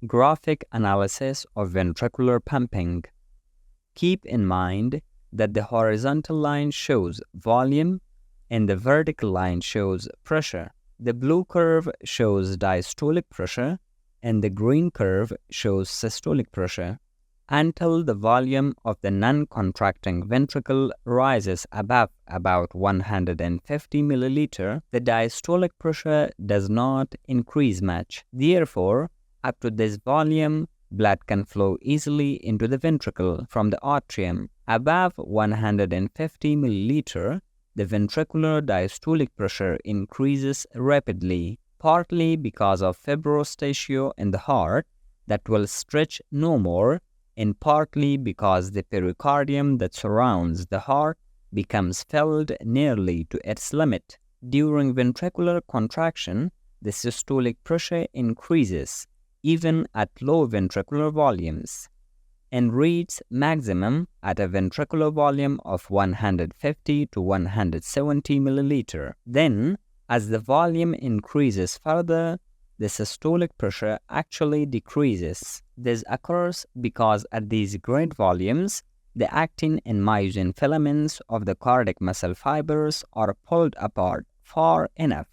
Graphic analysis of ventricular pumping. Keep in mind that the horizontal line shows volume and the vertical line shows pressure. The blue curve shows diastolic pressure and the green curve shows systolic pressure. Until the volume of the non-contracting ventricle rises above about 150 milliliter, the diastolic pressure does not increase much. Therefore, up to this volume, blood can flow easily into the ventricle from the atrium. Above 150 milliliter, the ventricular diastolic pressure increases rapidly, partly because of fibrous tissue in the heart that will stretch no more, and partly because the pericardium that surrounds the heart becomes filled nearly to its limit. During ventricular contraction, the systolic pressure increases, even at low ventricular volumes, and reaches maximum at a ventricular volume of 150 to 170 milliliter. Then, as the volume increases further, the systolic pressure actually decreases. This occurs because at these great volumes, the actin and myosin filaments of the cardiac muscle fibers are pulled apart far enough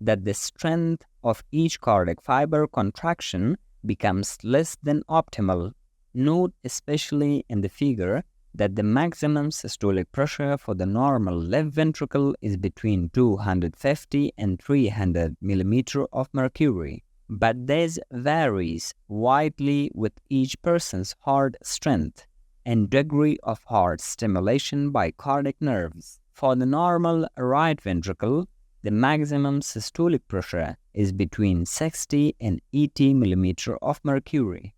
that the strength of each cardiac fiber contraction becomes less than optimal. Note especially in the figure that the maximum systolic pressure for the normal left ventricle is between 250 and 300 millimeter of mercury. But this varies widely with each person's heart strength and degree of heart stimulation by cardiac nerves. For the normal right ventricle, the maximum systolic pressure is between 60 and 80 millimeter of mercury.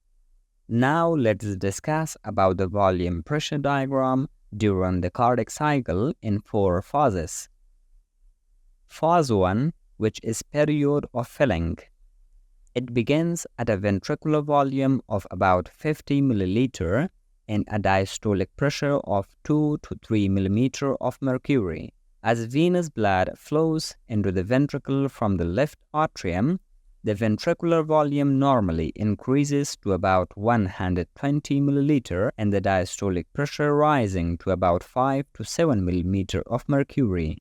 Now let's discuss about the volume pressure diagram during the cardiac cycle in 4 phases. Phase 1, which is period of filling. It begins at a ventricular volume of about 50 milliliter and a diastolic pressure of 2 to 3 millimeter of mercury. As venous blood flows into the ventricle from the left atrium, the ventricular volume normally increases to about 120 milliliter and the diastolic pressure rising to about 5 to 7 millimeter of mercury.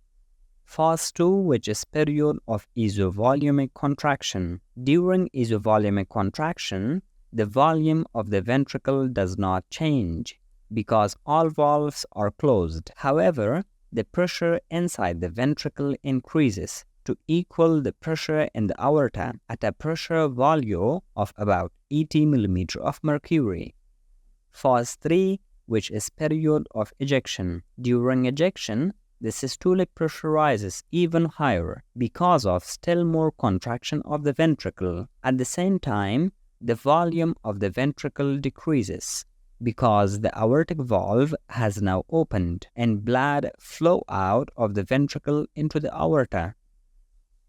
Phase 2, which is period of isovolumic contraction. During isovolumic contraction, the volume of the ventricle does not change because all valves are closed. However, the pressure inside the ventricle increases to equal the pressure in the aorta at a pressure value of about 80 millimeter of mercury. Phase 3, which is period of ejection. During ejection, the systolic pressure rises even higher because of still more contraction of the ventricle. At the same time, the volume of the ventricle decreases because the aortic valve has now opened and blood flow out of the ventricle into the aorta.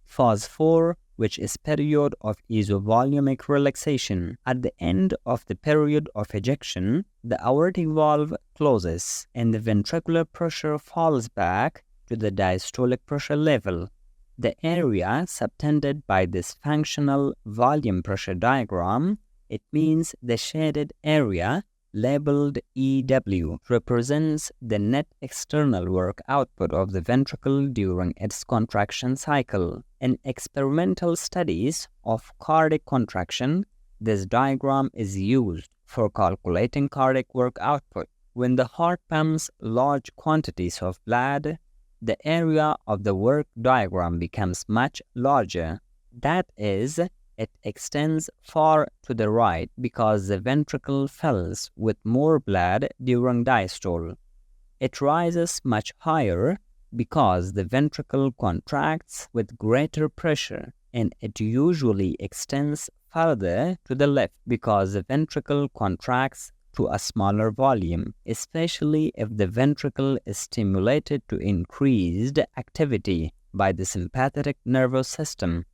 Phase 4, which is period of isovolumic relaxation. At the end of the period of ejection, the aortic valve closes and the ventricular pressure falls back to the diastolic pressure level. The area subtended by this functional volume pressure diagram, it means the shaded area labeled EW, represents the net external work output of the ventricle during its contraction cycle. In experimental studies of cardiac contraction, this diagram is used for calculating cardiac work output. When the heart pumps large quantities of blood, the area of the work diagram becomes much larger. That is, it extends far to the right because the ventricle fills with more blood during diastole. It rises much higher because the ventricle contracts with greater pressure, and it usually extends further to the left because the ventricle contracts to a smaller volume, especially if the ventricle is stimulated to increased activity by the sympathetic nervous system.